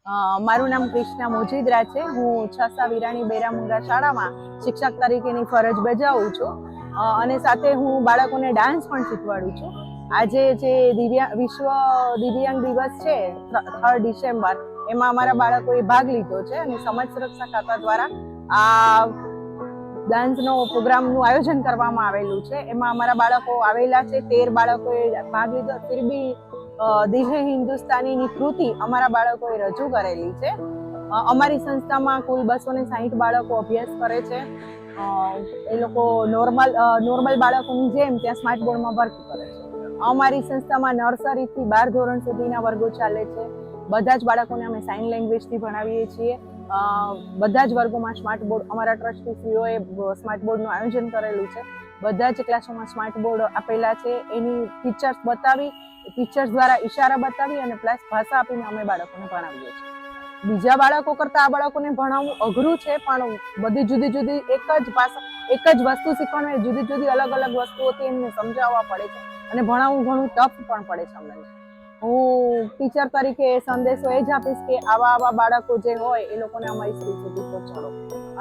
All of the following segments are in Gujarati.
મારું નામ કૃષ્ણા મોજીદ્રા છે। હું છાસા વિરાણી બેરામુંગા શાળામાં શિક્ષક તરીકેની ફરજ બજાવું છું અને સાથે હું બાળકોને ડાન્સ પણ શીખવાડું છું। આજે જે વિશ્વ દિવ્યાંગ દિવસ છે 3 ડિસેમ્બર, એમાં અમારા બાળકોએ ભાગ લીધો છે અને સમાજ સુરક્ષા ખાતા દ્વારા આ ડાન્સનો પ્રોગ્રામનું આયોજન કરવામાં આવેલું છે। એમાં અમારા બાળકો આવેલા છે, 13 બાળકોએ ભાગ લીધો। ફિર બી દિલ્હી હિન્દુસ્તાનીની કૃતિ અમારા બાળકોએ રજૂ કરેલી છે। અમારી સંસ્થામાં કુલ 260 બાળકો અભ્યાસ કરે છે। એ લોકો નોર્મલ બાળકોની જેમ ત્યાં સ્માર્ટ બોર્ડમાં વર્ક કરે છે। અમારી સંસ્થામાં નર્સરીથી 12 ધોરણ સુધીના વર્ગો ચાલે છે। બધા જ બાળકોને અમે સાઇન લેંગ્વેજથી ભણાવીએ છીએ। બધા જ વર્ગોમાં સ્માર્ટ બોર્ડ અમારા ટ્રસ્ટીશ્રીઓએ સ્માર્ટ બોર્ડનું આયોજન કરેલું છે। બધા જ ક્લાસોમાં સ્માર્ટ બોર્ડ આપેલા છે। એની પિક્ચર્સ બતાવી, ટીચર્સ દ્વારા ઈશારા બતાવી અને પ્લસ ભાષા આપીને અમે બાળકોને ભણાવીએ છીએ। બીજા બાળકો કરતાં આ બાળકોને ભણાવવું અઘરું છે, પણ બધી જુદી જુદી એક જ વસ્તુ શીખવાનું, જુદી જુદી અલગ અલગ વસ્તુઓથી એમને સમજાવવા પડે છે અને ભણાવવું ઘણું ટફ પણ પડે છે અમને। હું ટીચર તરીકે સંદેશો એ જ આપીશ કે આવા બાળકો જે હોય એ લોકોને અમારી સ્કૂલ સુધી પહોંચાડો।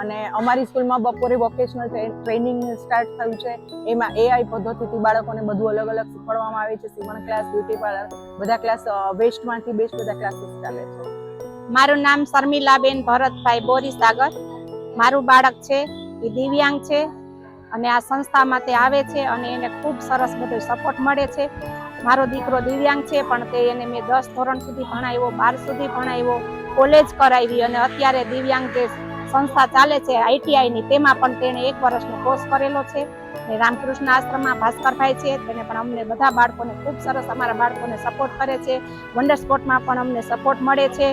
અને અમારી સ્કૂલમાં બપોરે વોકેશનલ ટ્રેનિંગ સ્ટાર્ટ થયું છે। એમાં AI પદ્ધતિથી બાળકોને બધું અલગ અલગ શીખવાડવામાં આવે છે। સીવણ ક્લાસ, બ્યુટી પાર્લર, બધા ક્લાસ વેસ્ટમાંથી બેસ્ટ બધા ક્લાસીસ ચાલે છે। મારું નામ શર્મિલાબેન ભરતભાઈ બોરીસાગર। મારું બાળક છે એ દિવ્યાંગ છે અને આ સંસ્થામાં તે આવે છે અને એને ખૂબ સરસ બધો સપોર્ટ મળે છે। મારો દીકરો દિવ્યાંગ છે, પણ એને મેં 10 ધોરણ સુધી ભણાવ્યો, 12 સુધી ભણાવ્યો, કોલેજ કરાવી અને અત્યારે દિવ્યાંગ જે સંસ્થા ચાલે છે ITIની, તેમાં પણ તેણે 1 વર્ષનો કોર્સ કરેલો છે। રામકૃષ્ણ આશ્રમમાં ભાસ્કરભાઈ છે, તેને પણ અમને બધા બાળકોને ખૂબ સરસ અમારા બાળકોને સપોર્ટ કરે છે। વંડર સ્પોર્ટમાં પણ અમને સપોર્ટ મળે છે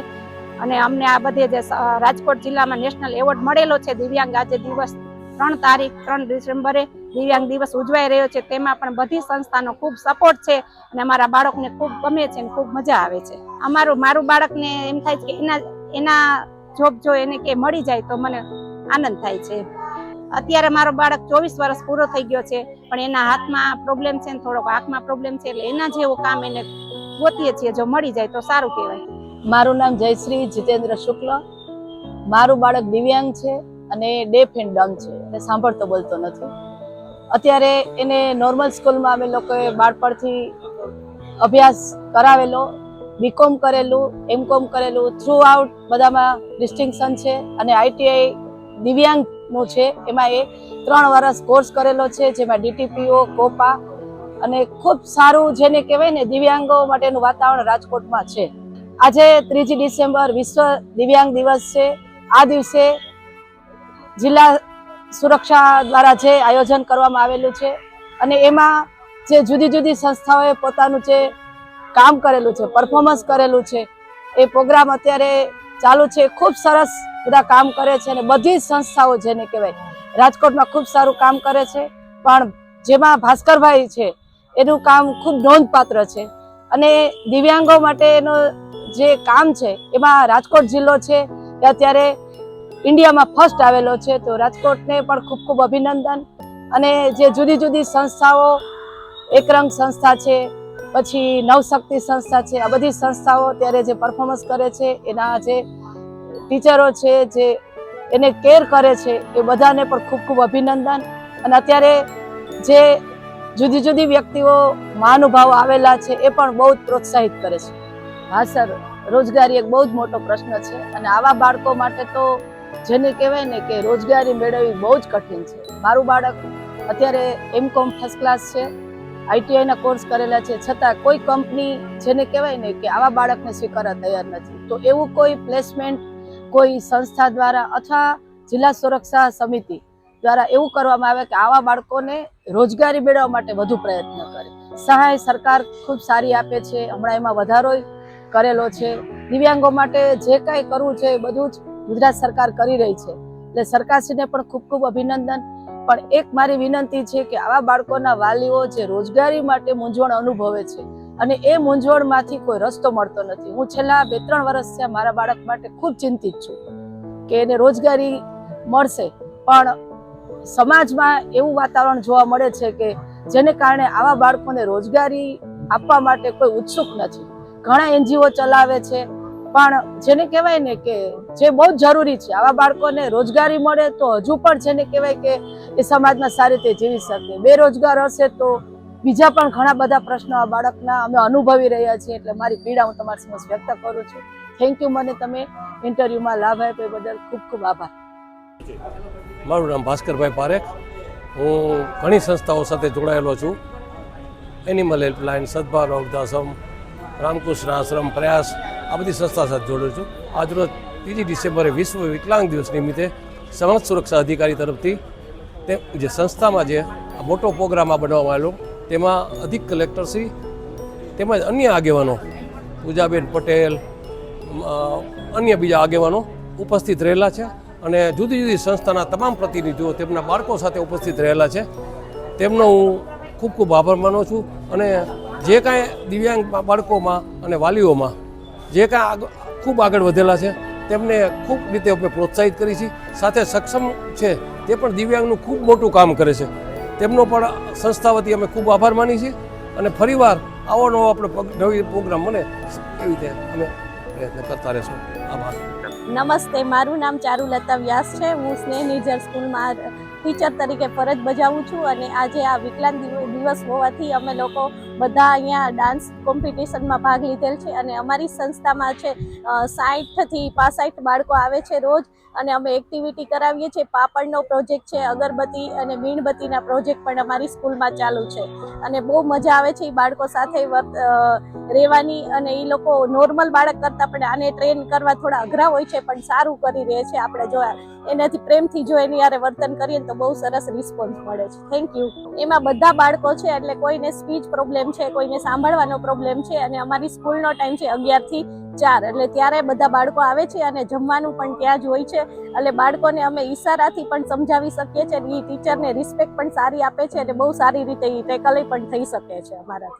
અને અમને આ બધે જે રાજકોટ જિલ્લામાં નેશનલ એવોર્ડ મળેલો છે દિવ્યાંગ આજે દિવસ 3 ડિસેમ્બરે દિવ્યાંગ દિવસ ઉજવાઈ રહ્યો છે, તેમાં પણ બધી સંસ્થાનો ખૂબ સપોર્ટ છે અને અમારા બાળકને ખૂબ ગમે છે અને ખૂબ મજા આવે છે। મારું બાળકને એમ થાય છે કે એના જોબ જો એને કે મળી જાય તો મને આનંદ થાય છે। અત્યારે મારો બાળક 24 વર્ષ પૂરો થઈ ગયો છે, પણ એના હાથમાં પ્રોબ્લેમ છે ને થોડોક આંખમાં પ્રોબ્લેમ છે, એટલે એના જેવું કામ એને ગોતીએ છીએ। જો મળી જાય તો સારું કહેવાય। મારું નામ જયશ્રી જીતેન્દ્ર શુક્લ। મારું બાળક દિવ્યાંગ છે અને ડેફ એન્ડ ડમ છે, એટલે સાંભળતો બોલતો નથી। અત્યારે એને નોર્મલ સ્કૂલમાં અમે લોકોએ બાળપણથી અભ્યાસ કરાવેલો, BCom કરેલું, MCom કરેલું, થ્રુ આઉટ બધામાં ડિસ્ટિંક્શન છે અને ITI દિવ્યાંગનું છે, એમાં એ 3 વર્ષ કોર્સ કરેલો છે, જેમાં DTPO, કોપા અને ખૂબ સારું જેને કહેવાય ને દિવ્યાંગો માટેનું વાતાવરણ રાજકોટમાં છે। આજે 3 ડિસેમ્બર વિશ્વ દિવ્યાંગ દિવસ છે। આ દિવસે જિલ્લા સુરક્ષા દ્વારા જે આયોજન કરવામાં આવેલું છે અને એમાં જે જુદી જુદી સંસ્થાઓએ પોતાનું જે કામ કરેલું છે, પરફોર્મન્સ કરેલું છે, એ પ્રોગ્રામ અત્યારે ચાલુ છે। ખૂબ સરસ બધા કામ કરે છે અને બધી સંસ્થાઓ જેને કહેવાય રાજકોટમાં ખૂબ સારું કામ કરે છે, પણ જેમાં ભાસ્કરભાઈ છે એનું કામ ખૂબ નોંધપાત્ર છે અને દિવ્યાંગો માટેનો જે કામ છે એમાં રાજકોટ જિલ્લો છે એ અત્યારે ઇન્ડિયામાં ફર્સ્ટ આવેલો છે। તો રાજકોટને પણ ખૂબ ખૂબ અભિનંદન। અને જે જુદી જુદી સંસ્થાઓ, એકરંગ સંસ્થા છે, પછી નવશક્તિ સંસ્થા છે, આ બધી સંસ્થાઓ અત્યારે જે પરફોર્મન્સ કરે છે, એના જે ટીચરો છે જે એને કેર કરે છે, એ બધાને પણ ખૂબ ખૂબ અભિનંદન। અને અત્યારે જે જુદી જુદી વ્યક્તિઓ, મહાનુભાવો આવેલા છે, એ પણ બહુ પ્રોત્સાહિત કરે છે। હા સર, રોજગારી એક બહુ જ મોટો પ્રશ્ન છે અને આવા બાળકો માટે તો જેને કહેવાય ને કે રોજગારી મેળવવી બહુ જ કઠિન છે। મારું બાળક અત્યારે MCom ફર્સ્ટ ક્લાસ છે, ITIના કોર્સ કરેલા છે, છતાં કોઈ કંપની જેને કહેવાય ને કે આવા બાળકને સ્વીકારવા તૈયાર નથી। તો એવું કોઈ પ્લેસમેન્ટ કોઈ સંસ્થા દ્વારા અથવા જિલ્લા સુરક્ષા સમિતિ દ્વારા એવું કરવામાં આવે કે આવા બાળકોને રોજગારી મેળવવા માટે વધુ પ્રયત્ન કરે। સહાય સરકાર ખૂબ સારી આપે છે, હમણાં એમાં વધારો કરેલો છે। દિવ્યાંગો માટે જે કાંઈ કરવું છે એ બધું જ ગુજરાત સરકાર કરી રહી છે, એટલે સરકારશ્રીને પણ ખૂબ ખૂબ અભિનંદન। પણ એક મારી વિનંતી છે કે આવા બાળકોના વાલીઓ જે રોજગારી માટે મૂંઝવણ અનુભવે છે અને એ મૂંઝવણમાંથી કોઈ રસ્તો મળતો નથી। હું છેલ્લા 2-3 વર્ષથી મારા બાળક માટે ખૂબ ચિંતિત છું કે એને રોજગારી મળશે, પણ સમાજમાં એવું વાતાવરણ જોવા મળે છે કે જેને કારણે આવા બાળકોને રોજગારી આપવા માટે કોઈ ઉત્સુક નથી। ઘણા NGO ચલાવે છે, પણ જેને કહેવાય ને કે જે બહુ જ જરૂરી છે, આવા બાળકોને રોજગારી મળે તો હજુ પણ જેને કહેવાય કે એ સમાજમાં સારી રીતે જીવી શકે. બેરોજગાર હશે તો બીજા પણ ઘણા બધા પ્રશ્નો આ બાળકના અમે અનુભવી રહ્યા છીએ. એટલે મારી પીડા હું તમારી સમક્ષ વ્યક્ત કરું છું. થેન્ક યુ, મને તમે ઇન્ટરવ્યુમાં લાભ આપ્યો એ બદલ ખૂબ ખૂબ આભાર. મારું નામ ભાસ્કરભાઈ પારેખ. હું ઘણી સંસ્થાઓ સાથે જોડાયેલો છું. એનિમલ હેલ્પલાઇન, સદભાવના વૃદ્ધાશ્રમ, રામકૃષ્ણ આશ્રમ, પ્રયાસ, આ બધી સંસ્થા સાથે જોડાયો છું. આજરોજ 3 ડિસેમ્બરે વિશ્વ વિકલાંગ દિવસ નિમિત્તે સમાજ સુરક્ષા અધિકારી તરફથી તે જે સંસ્થામાં જે આ મોટો પ્રોગ્રામ આ બનાવવામાં આવેલો, તેમાં અધિક કલેક્ટરશ્રી તેમજ અન્ય આગેવાનો, પૂજાબેન પટેલ, અન્ય બીજા આગેવાનો ઉપસ્થિત રહેલા છે અને જુદી જુદી સંસ્થાના તમામ પ્રતિનિધિઓ તેમના બાળકો સાથે ઉપસ્થિત રહેલા છે. તેમનો હું ખૂબ ખૂબ આભાર માનું છું. અને જે કાંઈ દિવ્યાંગ બાળકોમાં અને વાલીઓમાં જે કાંઈ ખૂબ આગળ વધેલા છે તેમને ખૂબ રીતે અમે પ્રોત્સાહિત કરી છે. સાથે સક્ષમ છે તે પણ દિવ્યાંગનું ખૂબ મોટું કામ કરે છે. તેમનો પણ સંસ્થા વતી અમે ખૂબ આભાર માની છીએ અને ફરીવાર આવો નવો આપણે નવી પ્રોગ્રામ બને એવી રીતે અમે પ્રયત્ન કરતા રહેશું. આભાર. નમસ્તે, મારું નામ ચારુલતા વ્યાસ છે. હું સ્નેહ નિર્જર સ્કૂલમાં ટીચર તરીકે ફરજ બજાવું છું અને આજે આ વિકલાંગ દિવસ હોવાથી અમે લોકો બધા અહીંયા ડાન્સ કોમ્પિટિશનમાં ભાગ લીધેલ છે અને અમારી સંસ્થામાં છે 60 થી 65 બાળકો આવે છે રોજ અને અમે એક્ટિવિટી કરાવીએ છીએ. પાપડનો પ્રોજેક્ટ છે, અગરબત્તી અને મીણબત્તીના પ્રોજેક્ટ પણ અમારી સ્કૂલમાં ચાલુ છે અને બહુ મજા આવે છે એ બાળકો સાથે રહેવાની. અને એ લોકો નોર્મલ બાળક કરતાં પણ આને ટ્રેન કરવા થોડા અઘરા હોય છે પણ સારું કરી રહે છે. આપણે જો એનાથી પ્રેમથી જો એની યારે વર્તન કરીએ તો બહુ સરસ રિસ્પોન્સ મળે છે. Thank you. એમાં બધા બાળકો છે, એટલે કોઈને સ્પીચ પ્રોબ્લેમ છે, કોઈને સાંભળવાનો પ્રોબ્લેમ છે અને અમારી સ્કૂલનો ટાઈમ છે 11 થી 4, એટલે ત્યારે બધા બાળકો આવે છે અને જમવાનું પણ ત્યાં જ હોય છે. એટલે બાળકોને અમે ઈશારાથી પણ સમજાવી શકીએ છીએ અને એ ટીચરને રિસ્પેક્ટ પણ સારી આપે છે અને બહુ સારી રીતે એ ટેકલ પણ થઈ શકે છે અમારાથી.